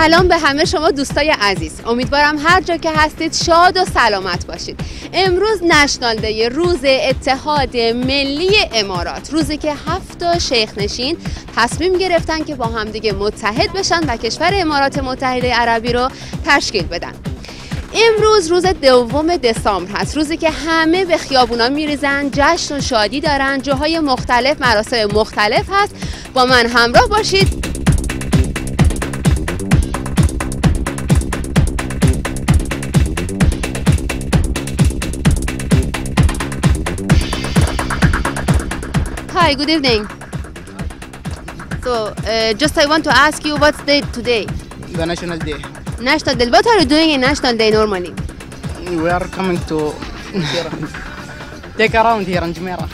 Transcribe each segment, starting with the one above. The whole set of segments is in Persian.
سلام به همه شما دوستای عزیز. امیدوارم هر جا که هستید شاد و سلامت باشید. امروز نشنال دی، روز اتحاد ملی امارات، روزی که 7 شیخ نشین تصمیم گرفتن که با همدیگه متحد بشن و کشور امارات متحده عربی رو تشکیل بدن. امروز روز 2 دسامبر هست، روزی که همه به خیابونا میریزن، جشن و شادی دارن، جاهای مختلف مراسم مختلف هست. با من همراه باشید. Hi, good evening. So, just I want to ask you, what's the date today? The National Day. National Day. What are you doing in National Day normally? We are coming to take around here in Jumeirah.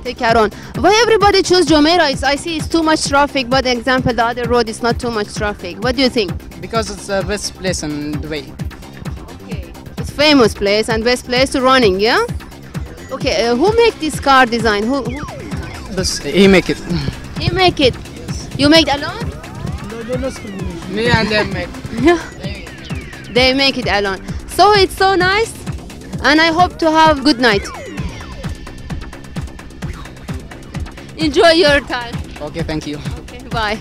Take around. Why everybody choose Jumeirah? I see it's too much traffic, but example the other road is not too much traffic. What do you think? Because it's the best place in Dubai. Okay. It's famous place and best place to running, yeah? Okay, who make this car design? Who He make it. He make it. You make it alone? Me and them make. They make it alone. So it's so nice, and I hope to have good night. Enjoy your time. Okay, thank you. Okay, bye.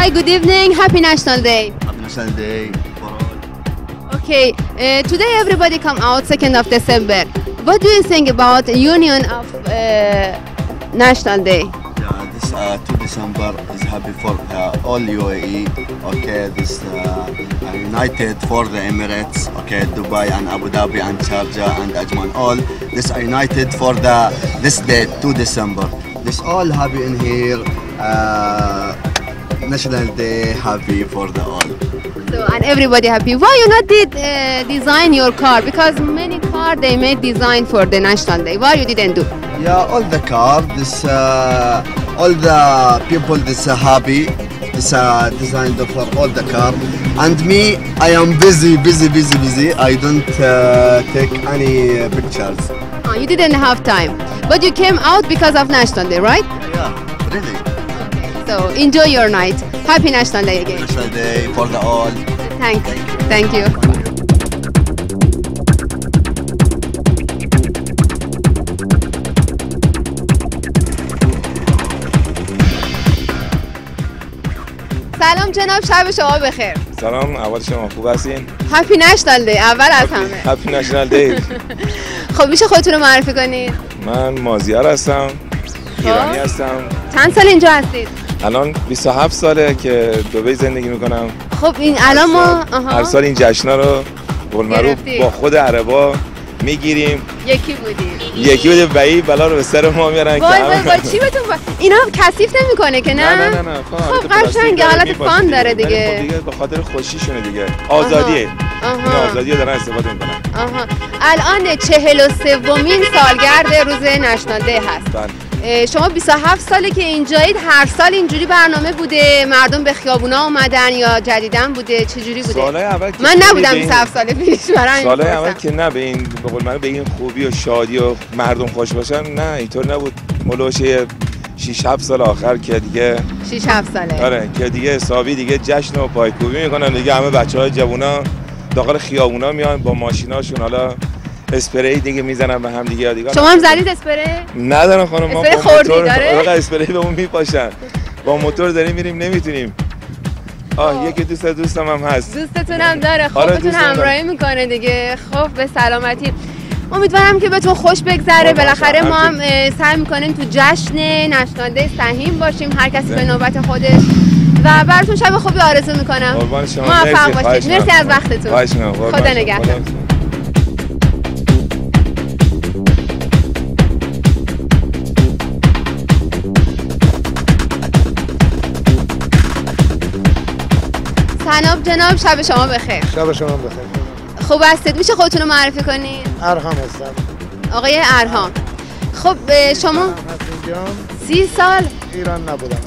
Hi, good evening. Happy National Day. Happy National Day for all. Okay, today everybody come out 2nd of December. What do you think about the union of National Day? Yeah, this 2 December is happy for all UAE. Okay, this united for the Emirates. Okay, Dubai and Abu Dhabi and Sharjah and Ajman. All this united for this day 2 December. This all happy in here. National Day happy for the all. So and everybody happy. Why you not did design your car? Because many car they made design for the National Day. Why you didn't do? Yeah, all the car. This all the people this happy. This designed for all the car. And me, I am busy. I don't take any pictures. Oh, you didn't have time, but you came out because of National Day, right? Yeah, really. So enjoy your night. Happy National Day again. National Day for the all. Thank you. سلام جناب، شب شما بخیر. سلام، اول شما خوب هستین؟ هپی نشنال دی اول از همه. هپی نشنال دی. خب میشه خودتون رو معرفی کنید؟ من مازیار هستم. ایرانی هستم. چند سال اینجا هستید؟ الان 27 ساله که دبی زندگی میکنم. خب این الان ما هر سال این جشنا رو قلمرو با خود عربا میگیریم. یکی بوده بایی بلا رو به سر ما میارن که با چی بهتون اینا کثیف نمیکنه که نه؟ نه خب قشنگه، حالت فان داره دیگه. دیگه به خاطر خوشیشونه دیگه. آزادیه. این آزادیه دارن استفاده میکنن. الان 43مین سالگرد روز نشنال دی هست. شما 27 ساله که اینجایید، هر سال اینجوری برنامه بوده؟ مردم به خیابونا اومدن یا جدیدن بوده؟ چجوری بوده؟ سالهای اول من نبودم 27 سال پیش. سالهای اول که نه به این به قول من به این خوبی و شادی و مردم خوش باشن، نه اینطور نبود. ملوشه 6-7 سال آخر که دیگه 6-7 ساله آره که دیگه حسابی دیگه جشن و پایکوبی میکنن دیگه. همه بچهای جوونا داخل خیابونا میان با ماشیناشون، حالا اسپری دیگه میزنن به هم دیگه. شما هم زدید اسپری؟ ندارم خانم، ما با موتور اسپری بهمون میپاشن. با موتور داریم میریم نمیتونیم. یکی دوستم هم هست. دوستتون هم داره. خودتون همراهی میکنه دیگه. خب به سلامتی. امیدوارم که بهتون خوش بگذره. بالاخره ما هم سعی میکنیم تو جشن نشنال دی سهیم باشیم، هر کسی به نوبت خودش. و براتون شب خوبی آرزو میکنم. موفق باشید. مرسی از وقتتون. خدا نگهدار. جناب شب شما بخیر. شب شما بخیر. خوب هستید؟ میشه خودتون رو معرفی کنید؟ ارهام هستم. آقای ارهام. خب شما 30 سال ایران نبودم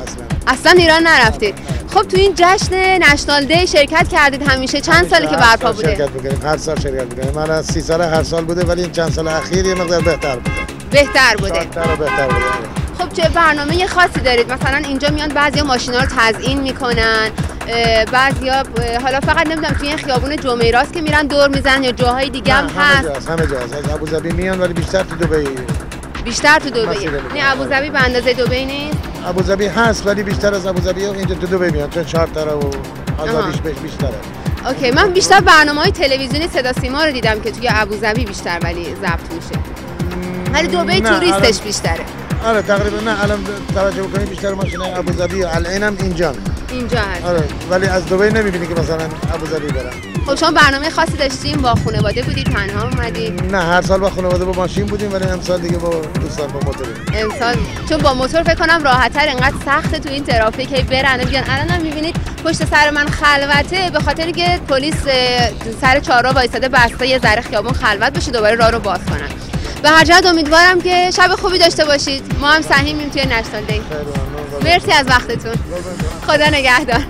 اصلا ایران نرفتید. خب تو این جشن نشنال دی شرکت کردید همیشه؟ چند سالی که برپا بوده؟ شرکت می‌کنیم، هر سال شرکت می‌کنیم. من از 30 سال هر سال بوده، ولی این چند سال اخیر یه مقدار بهتر بوده. بهتر بوده. بهتر بوده. خب چه برنامه خاصی دارید؟ مثلا اینجا میان بعضیا ماشینا رو تزیین میکنن، بعضیا حالا فقط نمیدونم توی این خیابون جمعرات که میرن دور میزنن یا جاهای دیگه هم هست؟ همه جا از ابوظبی میان، ولی بیشتر تو دبی. بیشتر تو دبی. نه ابوظبی به اندازه دبی نیست؟ ابوظبی هست، ولی بیشتر از ابوظبی اینجا تو دبی میان، چون چارتر و آزادیش بیشتره. اوکی، من بیشتر برنامه‌های تلویزیونی صدا سیما رو دیدم که توی ابوظبی بیشتر ولی ضبط میشه. ولی دبی توریستش بیشتره. آره تقریبا. نه الان توجه بکنید بیشتر ماشینای ابوظبی و العین هم اینجا هست. آره، ولی از دبی نمیبینی که مثلا ابوظبی برن. خب شما برنامه خاصی داشتیم؟ با خانواده بودید؟ تنها اومدید؟ نه، هر سال با خانواده با ماشین بودیم، ولی امسال دیگه با دوستان با موتور. امسال چون با موتور فکر کنم راحت‌تر، اینقدر سخته تو این ترافیک هی برن بیان. الانم می‌بینید پشت سر من خلوته، به خاطر که پلیس سر چهارراه وایساده بسته یه ذره خیابون خلوت بشه دوباره راه رو باز کنن. به هر جهت امیدوارم که شب خوبی داشته باشید. ما هم سهیمیم توی نشنال دی. مرسی از وقتتون. خدا نگهدار.